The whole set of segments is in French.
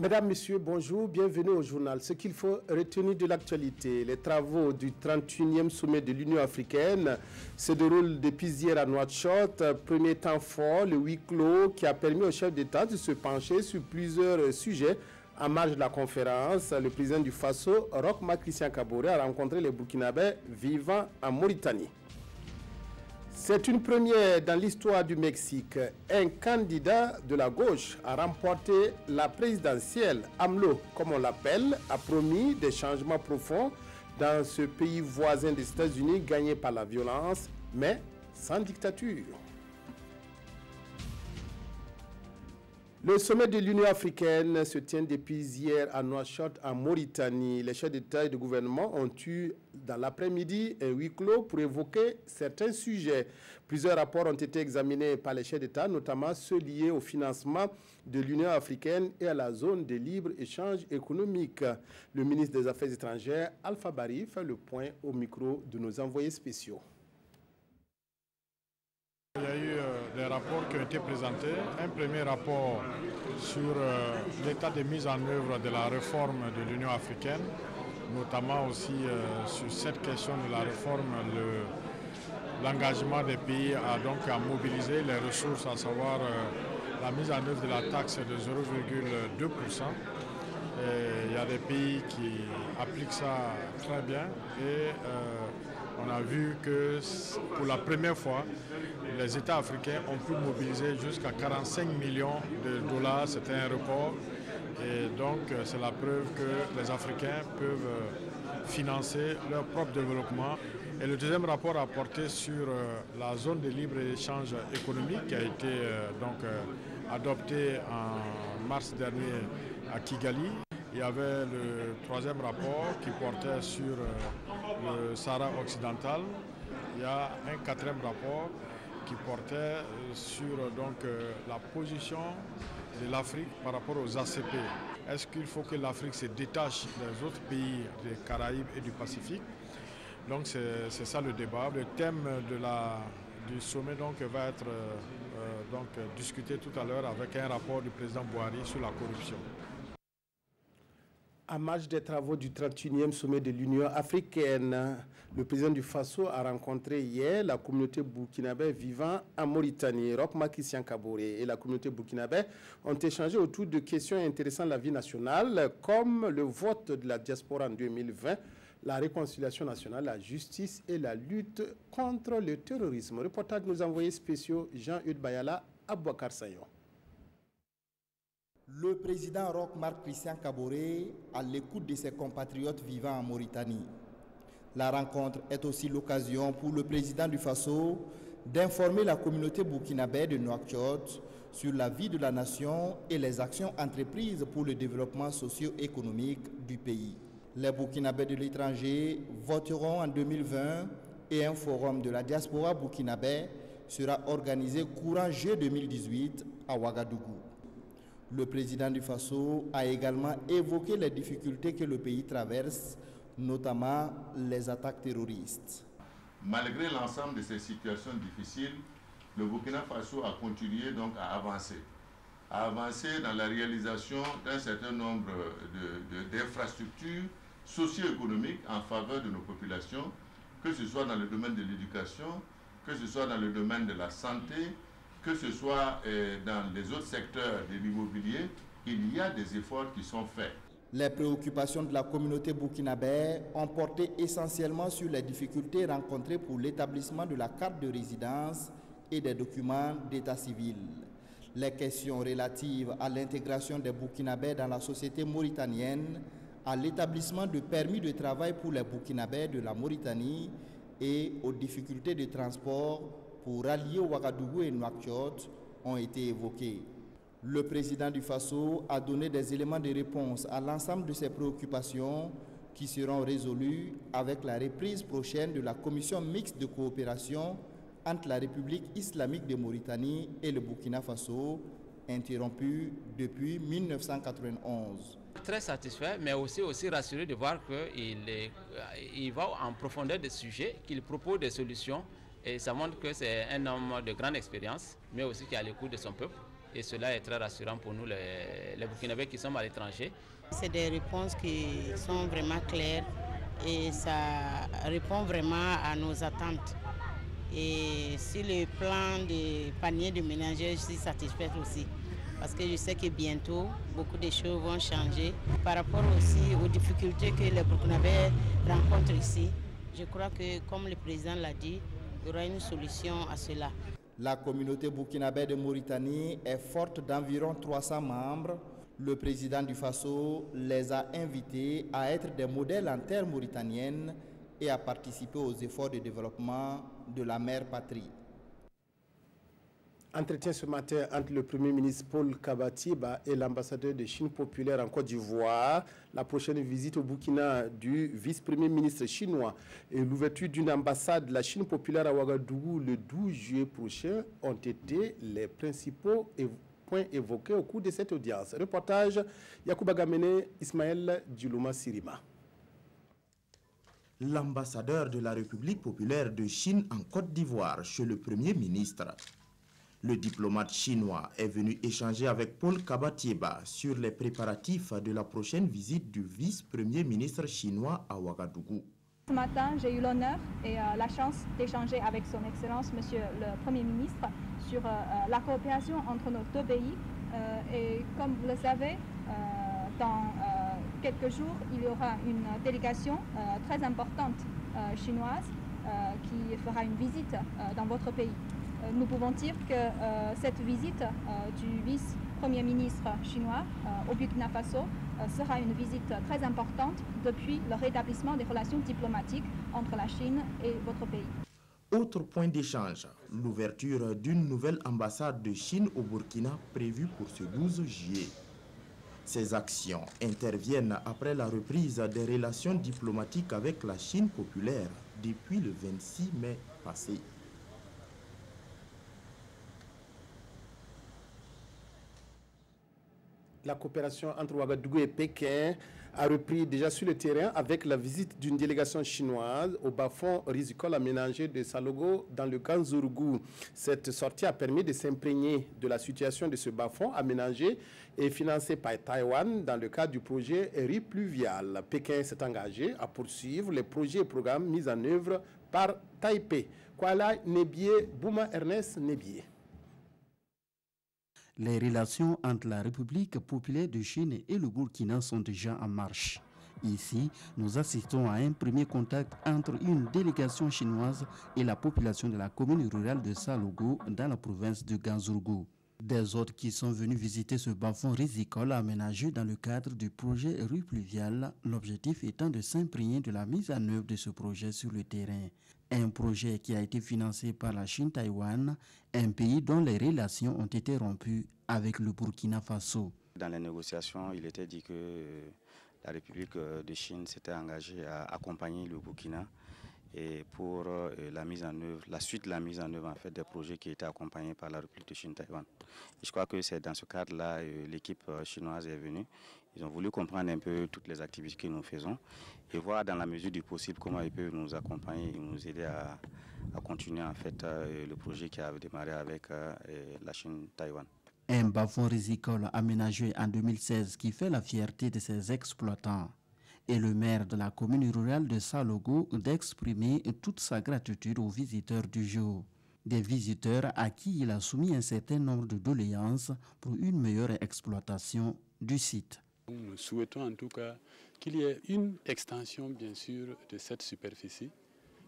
Mesdames, Messieurs, bonjour, bienvenue au journal. Ce qu'il faut retenir de l'actualité, les travaux du 31e sommet de l'Union africaine se déroulent depuis hier à Nouakchott. Premier temps fort, le huis clos qui a permis au chef d'État de se pencher sur plusieurs sujets. En marge de la conférence, le président du Faso, Roch Marc Christian Kaboré, a rencontré les Burkinabés vivant en Mauritanie. C'est une première dans l'histoire du Mexique. Un candidat de la gauche a remporté la présidentielle. AMLO, comme on l'appelle, a promis des changements profonds dans ce pays voisin des États-Unis gagné par la violence, mais sans dictature. Le sommet de l'Union africaine se tient depuis hier à Nouakchott, en Mauritanie. Les chefs d'État et de gouvernement ont eu dans l'après-midi un huis clos pour évoquer certains sujets. Plusieurs rapports ont été examinés par les chefs d'État, notamment ceux liés au financement de l'Union africaine et à la zone de libre-échange économique. Le ministre des Affaires étrangères, Alpha Bari, fait le point au micro de nos envoyés spéciaux. Il y a eu des rapports qui ont été présentés. Un premier rapport sur l'état de mise en œuvre de la réforme de l'Union africaine, notamment aussi sur cette question de la réforme, l'engagement des pays à mobiliser les ressources, à savoir la mise en œuvre de la taxe de 0,2%. Il y a des pays qui appliquent ça très bien et on a vu que pour la première fois, les États africains ont pu mobiliser jusqu'à 45 millions de dollars. C'était un record. Et donc, c'est la preuve que les Africains peuvent financer leur propre développement. Et le deuxième rapport a porté sur la zone de libre-échange économique qui a été adoptée en mars dernier à Kigali. Il y avait le troisième rapport qui portait sur le Sahara occidental. Il y a un quatrième rapport qui portait sur la position de l'Afrique par rapport aux ACP. Est-ce qu'il faut que l'Afrique se détache des autres pays des Caraïbes et du Pacifique? Donc c'est ça le débat. Le thème du sommet va être discuté tout à l'heure avec un rapport du président Bouhari sur la corruption. En marge des travaux du 31e sommet de l'Union africaine, le président du Faso a rencontré hier la communauté burkinabé vivant en Mauritanie. Roch Marc Christian Kaboré et la communauté burkinabé ont échangé autour de questions intéressant la vie nationale, comme le vote de la diaspora en 2020, la réconciliation nationale, la justice et la lutte contre le terrorisme. Reportage de nos envoyés spéciaux Jean-Hugues Bayala, Abouakar Sayon. Le président Roch Marc Christian Kaboré à l'écoute de ses compatriotes vivant en Mauritanie. La rencontre est aussi l'occasion pour le président du Faso d'informer la communauté burkinabé de Nouakchott sur la vie de la nation et les actions entreprises pour le développement socio-économique du pays. Les Burkinabés de l'étranger voteront en 2020 et un forum de la diaspora burkinabé sera organisé courant juillet 2018 à Ouagadougou. Le président du Faso a également évoqué les difficultés que le pays traverse, notamment les attaques terroristes. Malgré l'ensemble de ces situations difficiles, le Burkina Faso a continué à avancer dans la réalisation d'un certain nombre d'infrastructures socio-économiques en faveur de nos populations, que ce soit dans le domaine de l'éducation, que ce soit dans le domaine de la santé, que ce soit dans les autres secteurs de l'immobilier. Il y a des efforts qui sont faits. Les préoccupations de la communauté burkinabé ont porté essentiellement sur les difficultés rencontrées pour l'établissement de la carte de résidence et des documents d'état civil. Les questions relatives à l'intégration des Burkinabés dans la société mauritanienne, à l'établissement de permis de travail pour les Burkinabés de la Mauritanie et aux difficultés de transport pour rallier Ouagadougou et Nouakchott ont été évoquées. Le président du Faso a donné des éléments de réponse à l'ensemble de ces préoccupations qui seront résolues avec la reprise prochaine de la commission mixte de coopération entre la République islamique de Mauritanie et le Burkina Faso, interrompue depuis 1991. Très satisfait, mais aussi rassuré de voir qu'il va en profondeur des sujets, qu'il propose des solutions. Et ça montre que c'est un homme de grande expérience, mais aussi qui est à l'écoute de son peuple. et cela est très rassurant pour nous, les Burkinabés qui sommes à l'étranger. C'est des réponses qui sont vraiment claires et ça répond vraiment à nos attentes. Et sur le plan des paniers de ménagères, je suis satisfaite aussi. Parce que je sais que bientôt, beaucoup de choses vont changer. Par rapport aussi aux difficultés que les Burkinabés rencontrent ici, je crois que, comme le président l'a dit, il y aura une solution à cela. La communauté burkinabé de Mauritanie est forte d'environ 300 membres. Le président du Faso les a invités à être des modèles en terre mauritanienne et à participer aux efforts de développement de la mère patrie. Entretien ce matin entre le Premier ministre Paul Kabatiba et l'ambassadeur de Chine populaire en Côte d'Ivoire. La prochaine visite au Burkina du vice-premier ministre chinois et l'ouverture d'une ambassade de la Chine populaire à Ouagadougou le 12 juillet prochain ont été les principaux points évoqués au cours de cette audience. Reportage Yacouba Gamene, Ismaël Djoulouma Sirima. L'ambassadeur de la République populaire de Chine en Côte d'Ivoire chez le Premier ministre. Le diplomate chinois est venu échanger avec Paul Kabatiba sur les préparatifs de la prochaine visite du vice-premier ministre chinois à Ouagadougou. Ce matin, j'ai eu l'honneur et la chance d'échanger avec son Excellence, Monsieur le Premier ministre, sur la coopération entre nos deux pays. Et comme vous le savez, dans quelques jours, il y aura une délégation très importante chinoise qui fera une visite dans votre pays. Nous pouvons dire que cette visite du vice-premier ministre chinois au Burkina Faso sera une visite très importante depuis le rétablissement des relations diplomatiques entre la Chine et votre pays. Autre point d'échange, l'ouverture d'une nouvelle ambassade de Chine au Burkina prévue pour ce 12 juillet. Ces actions interviennent après la reprise des relations diplomatiques avec la Chine populaire depuis le 26 mai passé. La coopération entre Ouagadougou et Pékin a repris déjà sur le terrain avec la visite d'une délégation chinoise au bas-fond risicole aménagé de Salogo dans le Ganzourgou. Cette sortie a permis de s'imprégner de la situation de ce bas-fond aménagé et financé par Taïwan dans le cadre du projet riz pluvial. Pékin s'est engagé à poursuivre les projets et programmes mis en œuvre par Taipei. Kuala Nebié, Bouma Ernest Nebié. Les relations entre la République populaire de Chine et le Burkina sont déjà en marche. Ici, nous assistons à un premier contact entre une délégation chinoise et la population de la commune rurale de Salogo dans la province de Ganzourgou. Des autres qui sont venus visiter ce bas-fond risicole aménagé dans le cadre du projet Rue Pluviale, l'objectif étant de s'imprégner de la mise en œuvre de ce projet sur le terrain. Un projet qui a été financé par la Chine-Taïwan, un pays dont les relations ont été rompues avec le Burkina Faso. Dans les négociations, il était dit que la République de Chine s'était engagée à accompagner le Burkina et pour la suite de la mise en œuvre en fait, des projets qui étaient accompagnés par la République de Chine-Taïwan. Je crois que c'est dans ce cadre-là l'équipe chinoise est venue. Ils ont voulu comprendre un peu toutes les activités que nous faisons et voir dans la mesure du possible comment ils peuvent nous accompagner et nous aider à continuer en fait le projet qui a démarré avec la Chine-Taïwan. Un bas-fond risicole aménagé en 2016 qui fait la fierté de ses exploitants. Et le maire de la commune rurale de Salogo d'exprimer toute sa gratitude aux visiteurs du jour. Des visiteurs à qui il a soumis un certain nombre de doléances pour une meilleure exploitation du site. Nous souhaitons en tout cas qu'il y ait une extension bien sûr de cette superficie.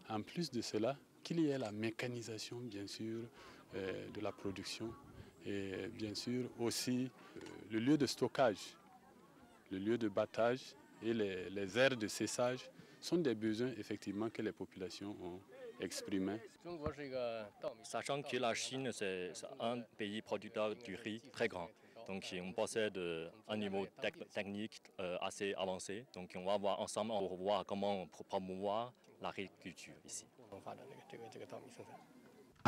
En plus de cela, qu'il y ait la mécanisation bien sûr de la production et bien sûr aussi le lieu de stockage, le lieu de battage et les aires de séchage sont des besoins effectivement que les populations ont exprimés. Sachant que la Chine c'est un pays producteur du riz très grand. Donc on possède un niveau technique assez avancé. Donc on va voir ensemble, on va voir comment promouvoir l'agriculture ici.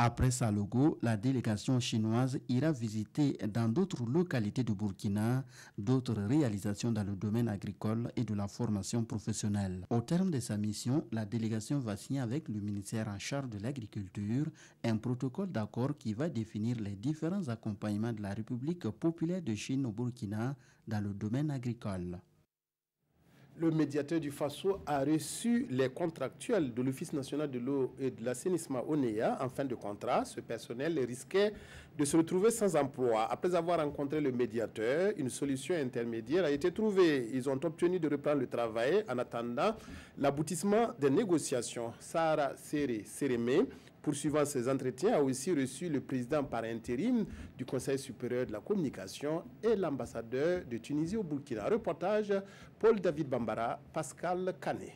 Après Salogo, la délégation chinoise ira visiter dans d'autres localités du Burkina d'autres réalisations dans le domaine agricole et de la formation professionnelle. Au terme de sa mission, la délégation va signer avec le ministère en charge de l'agriculture un protocole d'accord qui va définir les différents accompagnements de la République populaire de Chine au Burkina dans le domaine agricole. Le médiateur du Faso a reçu les contractuels de l'Office national de l'eau et de l'assainissement ONEA en fin de contrat. Ce personnel risquait de se retrouver sans emploi. Après avoir rencontré le médiateur, une solution intermédiaire a été trouvée. Ils ont obtenu de reprendre le travail en attendant l'aboutissement des négociations. Sarah Seremé, poursuivant ses entretiens, a aussi reçu le président par intérim du Conseil supérieur de la communication et l'ambassadeur de Tunisie au Burkina. Reportage Paul-David Bambara, Pascal Canet.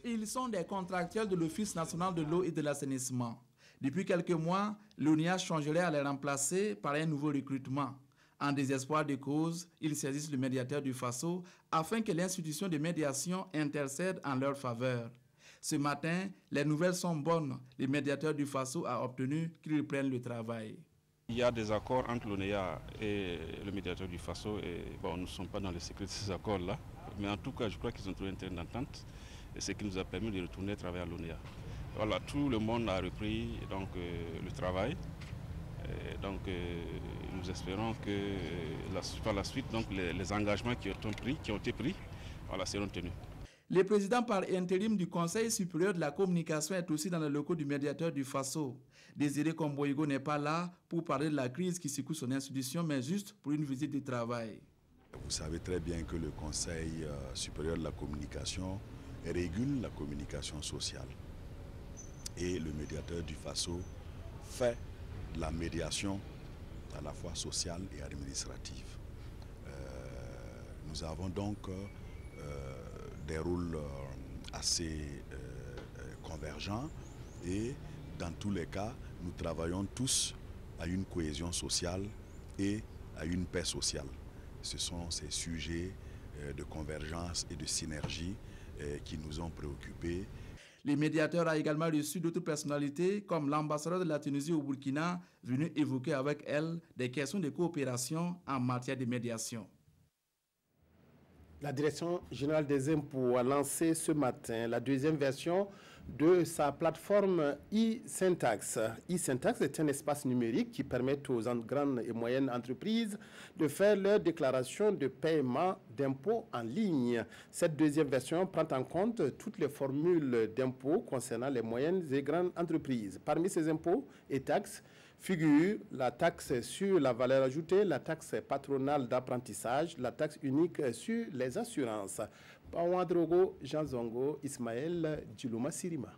Ils sont des contractuels de l'Office national de l'eau et de l'assainissement. Depuis quelques mois, l'ONEA changerait à les remplacer par un nouveau recrutement. En désespoir de cause, ils saisissent le médiateur du Faso afin que l'institution de médiation intercède en leur faveur. Ce matin, les nouvelles sont bonnes. Le médiateur du Faso a obtenu qu'ils reprennent le travail. Il y a des accords entre l'ONEA et le médiateur du Faso. Et bon, nous ne sommes pas dans le secret de ces accords-là. Mais en tout cas, je crois qu'ils ont trouvé un terrain d'entente. Et ce qui nous a permis de retourner travailler à l'ONEA. Voilà, tout le monde a repris donc, le travail. Et donc, nous espérons que par la suite, donc, les engagements qui ont été pris voilà, seront tenus. Le président par intérim du Conseil supérieur de la communication est aussi dans les locaux du médiateur du Faso. Désiré Komboigo n'est pas là pour parler de la crise qui secoue son institution, mais juste pour une visite de travail. Vous savez très bien que le Conseil supérieur de la communication régule la communication sociale. Et le médiateur du Faso fait de la médiation à la fois sociale et administrative. Nous avons donc des rôles assez convergents et dans tous les cas, nous travaillons tous à une cohésion sociale et à une paix sociale. Ce sont ces sujets de convergence et de synergie qui nous ont préoccupés. Le médiateur a également reçu d'autres personnalités comme l'ambassadeur de la Tunisie au Burkina, venu évoquer avec elle des questions de coopération en matière de médiation. La Direction générale des impôts a lancé ce matin la deuxième version de sa plateforme e-Syntax. E-Syntax est un espace numérique qui permet aux grandes et moyennes entreprises de faire leur déclaration de paiement d'impôts en ligne. Cette deuxième version prend en compte toutes les formules d'impôts concernant les moyennes et grandes entreprises. Parmi ces impôts et taxes, figure la taxe sur la valeur ajoutée, la taxe patronale d'apprentissage, la taxe unique sur les assurances. Pawadrogo, Jean Zongo, Ismaël Djilouma Sirima.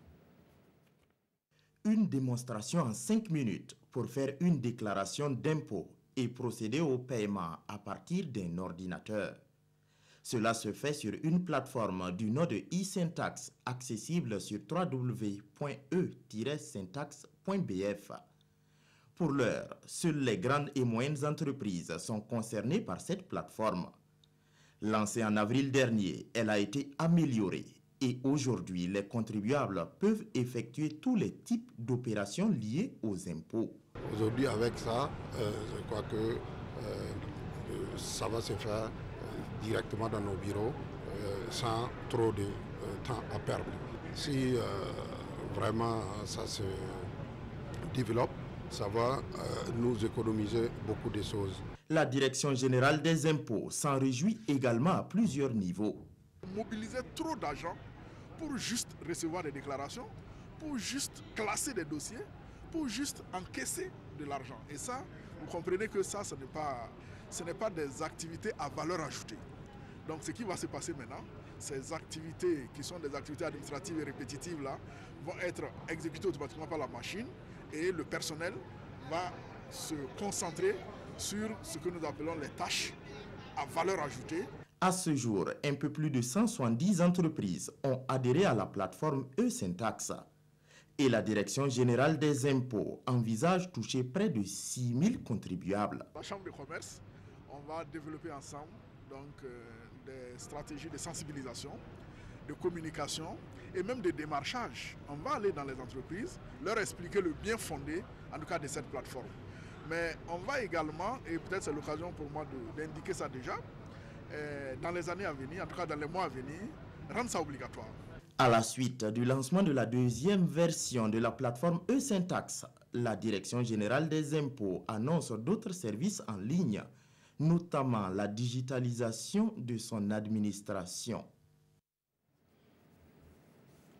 Une démonstration en 5 minutes pour faire une déclaration d'impôt et procéder au paiement à partir d'un ordinateur. Cela se fait sur une plateforme du nom de e-Syntax accessible sur www.e-syntax.bf. Pour l'heure, seules les grandes et moyennes entreprises sont concernées par cette plateforme. Lancée en avril dernier, elle a été améliorée et aujourd'hui, les contribuables peuvent effectuer tous les types d'opérations liées aux impôts. Aujourd'hui, avec ça, je crois que ça va se faire directement dans nos bureaux sans trop de temps à perdre. Si vraiment ça se développe, ça va nous économiser beaucoup de choses. La Direction générale des impôts s'en réjouit également à plusieurs niveaux. Mobiliser trop d'argent pour juste recevoir des déclarations, pour juste classer des dossiers, pour juste encaisser de l'argent. Et ça, vous comprenez que ça, ce n'est pas des activités à valeur ajoutée. Donc ce qui va se passer maintenant, ces activités qui sont des activités administratives et répétitives là, vont être exécutées automatiquement par la machine et le personnel va se concentrer sur ce que nous appelons les tâches à valeur ajoutée. À ce jour, un peu plus de 170 entreprises ont adhéré à la plateforme e-Syntax. Et la Direction générale des impôts envisage toucher près de 6 000 contribuables. La Chambre de commerce, on va développer ensemble donc, des stratégies de sensibilisation de communication et même de démarchage. On va aller dans les entreprises, leur expliquer le bien fondé, en tout cas de cette plateforme. Mais on va également, et peut-être c'est l'occasion pour moi d'indiquer ça déjà, dans les années à venir, en tout cas dans les mois à venir, rendre ça obligatoire. À la suite du lancement de la deuxième version de la plateforme e-Syntax, la Direction générale des impôts annonce d'autres services en ligne, notamment la digitalisation de son administration.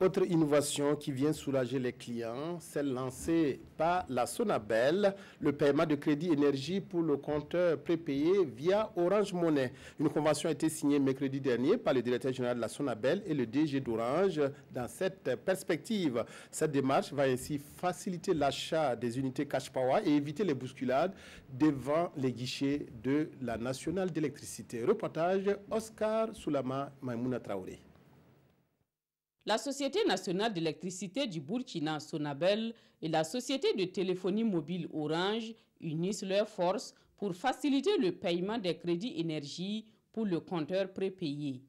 Autre innovation qui vient soulager les clients, celle lancée par la Sonabel, le paiement de crédit énergie pour le compteur prépayé via Orange Money. Une convention a été signée mercredi dernier par le directeur général de la Sonabel et le DG d'Orange dans cette perspective. Cette démarche va ainsi faciliter l'achat des unités Cash Power et éviter les bousculades devant les guichets de la nationale d'électricité. Reportage Oscar Soulama Maïmouna Traoré. La Société nationale d'électricité du Burkina, Sonabel, et la Société de téléphonie mobile Orange unissent leurs forces pour faciliter le paiement des crédits énergie pour le compteur prépayé.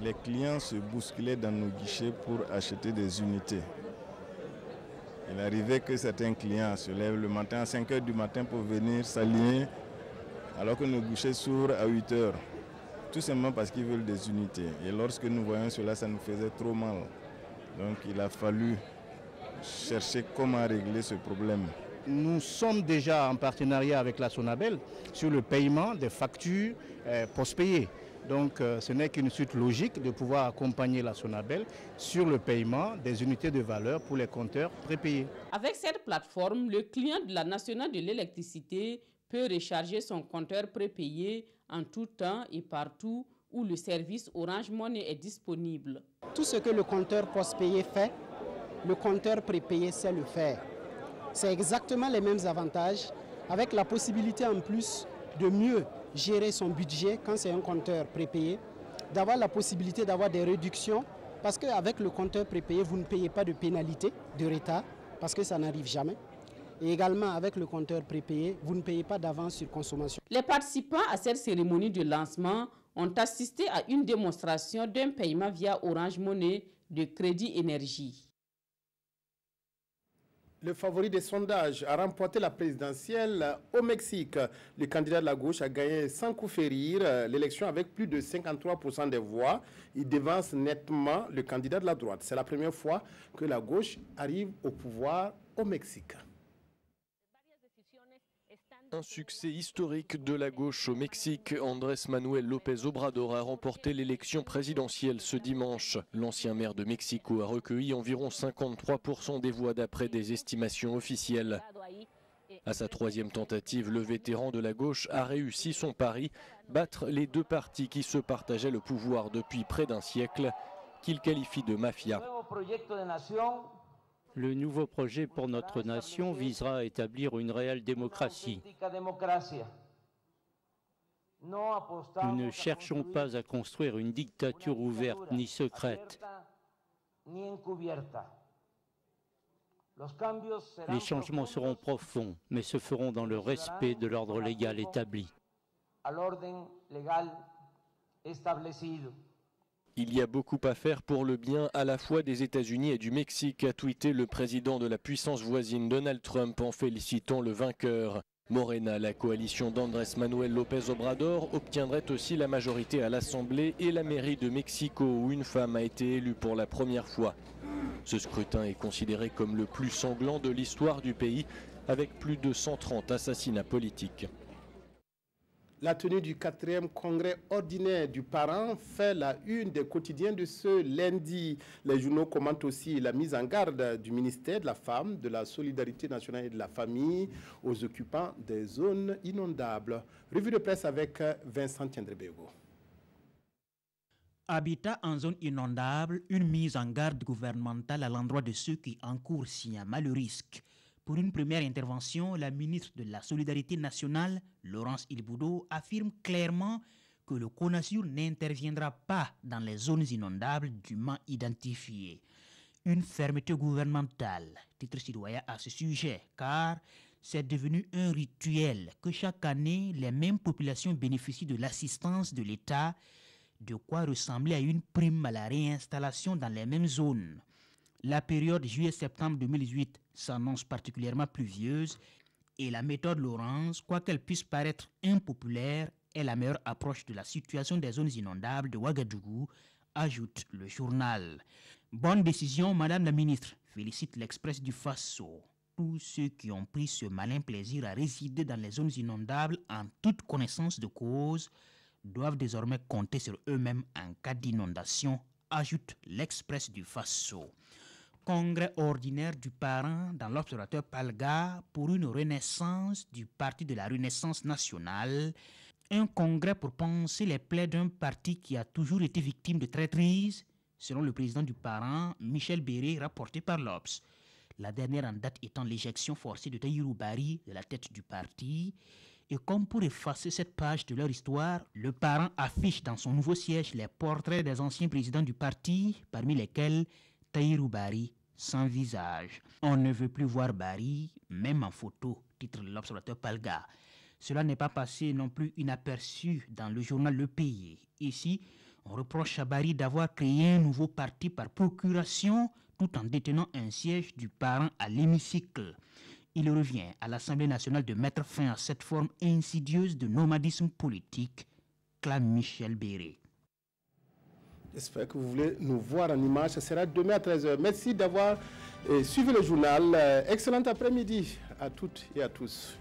Les clients se bousculaient dans nos guichets pour acheter des unités. Il arrivait que certains clients se lèvent le matin à 5 h du matin pour venir s'aligner alors que nos guichets s'ouvrent à 8 h. Tout simplement parce qu'ils veulent des unités. Et lorsque nous voyons cela, ça nous faisait trop mal. Donc il a fallu chercher comment régler ce problème. Nous sommes déjà en partenariat avec la Sonabel sur le paiement des factures postpayées. Donc ce n'est qu'une suite logique de pouvoir accompagner la Sonabel sur le paiement des unités de valeur pour les compteurs prépayés. Avec cette plateforme, le client de la nationale de l'électricité peut recharger son compteur prépayé en tout temps et partout où le service Orange Money est disponible. Tout ce que le compteur postpayé fait, le compteur prépayé sait le faire. C'est exactement les mêmes avantages, avec la possibilité en plus de mieux gérer son budget quand c'est un compteur prépayé, d'avoir la possibilité d'avoir des réductions, parce qu'avec le compteur prépayé, vous ne payez pas de pénalité, de retard, parce que ça n'arrive jamais. Et également, avec le compteur prépayé, vous ne payez pas d'avance sur consommation. Les participants à cette cérémonie de lancement ont assisté à une démonstration d'un paiement via Orange Money de crédit énergie. Le favori des sondages a remporté la présidentielle au Mexique. Le candidat de la gauche a gagné sans coup férir l'élection avec plus de 53% des voix. Il devance nettement le candidat de la droite. C'est la première fois que la gauche arrive au pouvoir au Mexique. Un succès historique de la gauche au Mexique. Andrés Manuel López Obrador a remporté l'élection présidentielle ce dimanche. L'ancien maire de Mexico a recueilli environ 53% des voix d'après des estimations officielles. À sa troisième tentative, le vétéran de la gauche a réussi son pari, battre les deux partis qui se partageaient le pouvoir depuis près d'un siècle, qu'il qualifie de mafia. Le nouveau projet pour notre nation visera à établir une réelle démocratie. Nous ne cherchons pas à construire une dictature ouverte ni secrète. Les changements seront profonds, mais se feront dans le respect de l'ordre légal établi. Il y a beaucoup à faire pour le bien à la fois des États-Unis et du Mexique, a tweeté le président de la puissance voisine Donald Trump en félicitant le vainqueur. Morena, la coalition d'Andrés Manuel López Obrador, obtiendrait aussi la majorité à l'Assemblée et la mairie de Mexico où une femme a été élue pour la première fois. Ce scrutin est considéré comme le plus sanglant de l'histoire du pays, avec plus de 130 assassinats politiques. La tenue du 4e congrès ordinaire du parent fait la une des quotidiens de ce lundi. Les journaux commentent aussi la mise en garde du ministère de la Femme, de la Solidarité nationale et de la Famille aux occupants des zones inondables. Revue de presse avec Vincent Tiendrebego. Habitat en zone inondable, une mise en garde gouvernementale à l'endroit de ceux qui encourent sciemment le risque. Pour une première intervention, la ministre de la Solidarité nationale, Laurence Ilboudo, affirme clairement que le CONASUR n'interviendra pas dans les zones inondables dûment identifiées. Une fermeté gouvernementale, titre citoyen à ce sujet, car c'est devenu un rituel que chaque année, les mêmes populations bénéficient de l'assistance de l'État de quoi ressembler à une prime à la réinstallation dans les mêmes zones. La période juillet-septembre 2018 s'annonce particulièrement pluvieuse et la méthode Laurence, quoiqu'elle puisse paraître impopulaire, est la meilleure approche de la situation des zones inondables de Ouagadougou, ajoute le journal. Bonne décision, Madame la Ministre, félicite l'Express du Faso. Tous ceux qui ont pris ce malin plaisir à résider dans les zones inondables en toute connaissance de cause doivent désormais compter sur eux-mêmes en cas d'inondation, ajoute l'Express du Faso. Congrès ordinaire du parent dans l'Observateur Palga pour une renaissance du Parti de la Renaissance nationale. Un congrès pour penser les plaies d'un parti qui a toujours été victime de traîtrise, selon le président du parent, Michel Béré, rapporté par l'Obs. La dernière en date étant l'éjection forcée de Tahirou Bari de la tête du parti. Et comme pour effacer cette page de leur histoire, le parent affiche dans son nouveau siège les portraits des anciens présidents du parti, parmi lesquels Tahirou Bari sans visage. On ne veut plus voir Bari, même en photo, titre l'Observateur Palga. Cela n'est pas passé non plus inaperçu dans le journal Le Pays. Ici, on reproche à Bari d'avoir créé un nouveau parti par procuration tout en détenant un siège du parent à l'hémicycle. Il revient à l'Assemblée nationale de mettre fin à cette forme insidieuse de nomadisme politique, clame Michel Béré. J'espère que vous voulez nous voir en image. Ce sera demain à 13h. Merci d'avoir suivi le journal. Excellent après-midi à toutes et à tous.